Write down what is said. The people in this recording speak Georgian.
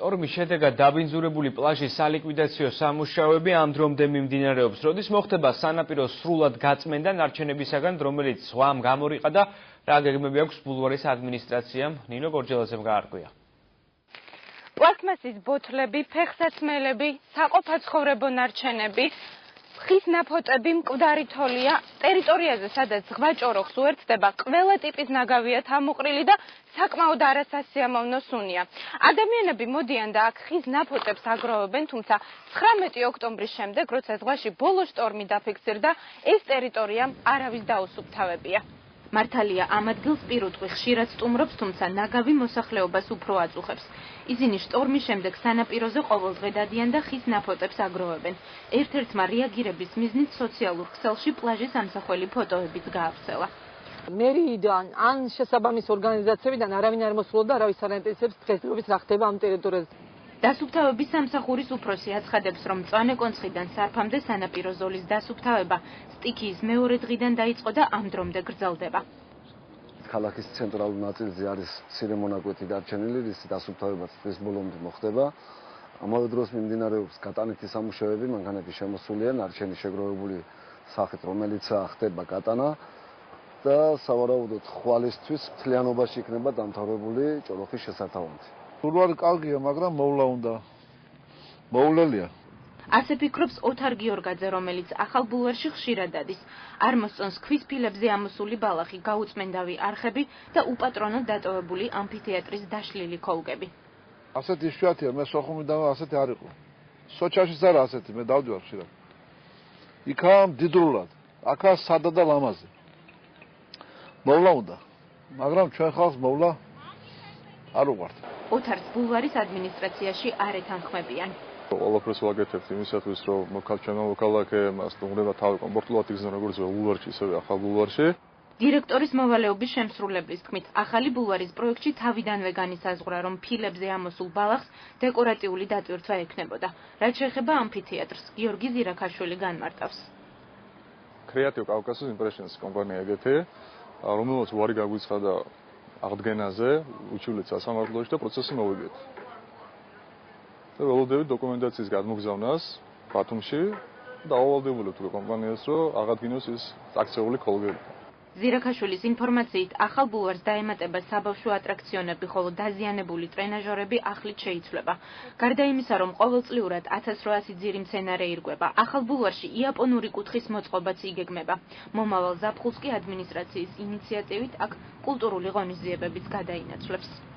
სტორმის შედეგად დაბინძურებული პლაჟის სალიკვიდაციო სამუშაოები ამ დრომდე მიმდინარეობს. როდის მოხდება სანაპირო სრულად გაწმენდა ნარჩენებისაგან, რომელიც ზღვამ გამორიყა და რა გეგმები აქვს ბულვარის ადმინისტრაციამ? ნინო გორჯელაძემ გაარკვია. პლასტმასის ბოთლები, ფეხსაცმელები, საყოფაცხოვრებო ნარჩენები, ხის ნაფოტები, მკვდარი თოლია, ტერიტორიაზე, სადაც ზღვაჭოროხს უერთდება, ყველა ტიპის ნაგავია თავმოყრილი და საკმაოდ არასასიამოვნო სუნია. ადამიანები მოდიან და აქ ხის ნაფოტებს აგროვებენ, თუმცა 19 ოქტომბრის შემდეგ, როცა ზღვაში ბოლო შტორმი დაფიქსირდა, ეს ტერიტორია არავის დაუსუფთავებია. მართალია, ამ ადგილს პირუტყვი ხშირად სტუმრობს, თუმცა ნაგავი მოსახლეობას უფრო აწუხებს. ისინი შტორმის შემდეგ სანაპიროზე ყოველდღე დადიან და ხის ნაფოტებს აგროვებენ. ერთ-ერთმა რეაგირების მიზნით სოციალურ ქსელში პლაჟის ამსახველი ფოტოებიც გაავრცელა. მერიიდან ან შესაბამის ორგანიზაციებიდან არავინ არ მოსულა და არავის არ აინტერესებს დღესდღეობით რა ხდება ამ ტერიტორიაზე. დასუფთავების სამსახურის უფროსი აცხადებს, რომ მწვანე კონცხიდან სარფამდე სანაპირო ზოლის დასუფთავება სტიქიის მეორე დღიდან დაიწყო და ამ დრომდე გრძელდება. ქალაქის ცენტრალურ ნაწილზე არის მცირე მონაკვეთი დარჩენილი, რის დასუფთავებაც დღეს ბოლომდე მოხდება. ამავე დროს მიმდინარეობს გატანითი სამუშაოები, მანქანები შემოსულია ნარჩენი შეგროვებული სახით, რომელიც ხდება გატანა და სავარაუდოდ ხვალისთვის მთლიანობაში იქნება დამთავრებული ჭოროხის შესართავამდე. ბულვარი კარგია, მაგრამ მოვლა უნდა. მოვლელია. ასე ფიქრობს ოთარ გიორგაძე, რომელიც ახალ ბულვარში ხშირად დადის. არ მოსწონს ქვის ფილებზე ამოსული ბალახი, გაუწმენდავი არხები და უპატრონოდ დატოვებული ამფითეატრის დაშლილი ქოლგები. ასეთი იშვიათია, მე სოხუმიდან ასეთი არ იყო. სოჩაშიც არა ასეთი, მე დავდივარ ხშირად. იქაა მდიდრულად, აქაა სადა და ლამაზი. მოვლა უნდა, მაგრამ ჩვენ ხალხს მოვლა არ უყვართ. ოთარს ბულვარის ადმინისტრაციაში არ ეთანხმებიან. ყველაფერს ვაკეთებთ იმისათვის, რომ ჩვენმა მოქალაქეებმა სტუმრება თავი კომფორტულად იგრძნონ როგორც ბულვარში, ისევე ახალ ბულვარში. დირექტორის მოვალეობის შემსრულებლის თქმით, ახალი ბულვარის პროექტში თავიდანვე განისაზღვრა, რომ ფილებზე ამოსულ ბალახს დეკორატიული დატვირთვა ექნებოდა. რაც შეეხება ამფითეატრს, გიორგი ზირაქაშვილი განმარტავს. Creative Caucasus Impressions კომპანია ეგეთი, რომელსაც უარი გაგვიცხადა აღდგენაზე, უჩვენეთ სასამართლოში და პროცესი მოვიგეთ. და ველოდებით დოკუმენტაციის გადმოგზავნას ბათუმში და აუვალდებულებ თუ კომპანიას, რომ აღადგინოს ის აქციული ქოლგები. ზირაქაშვილის ინფორმაციით, ახალ ბულვარს დაემატება საბავშვო ატრაქციონები, ხოლო დაზიანებული ტრენაჟორები ახლით შეიცვლება. გარდა იმისა, რომ ყოველწლიურად 1800 ძირი მცენარე ირგვება, ახალ ბულვარში იაპონური კუთხის მოწყობაც იგეგმება. მომავალ ზაფხულს კი ადმინისტრაციის ინიციატივით აქ კულტურული ღონისძიებებიც გადაინაცვლებს.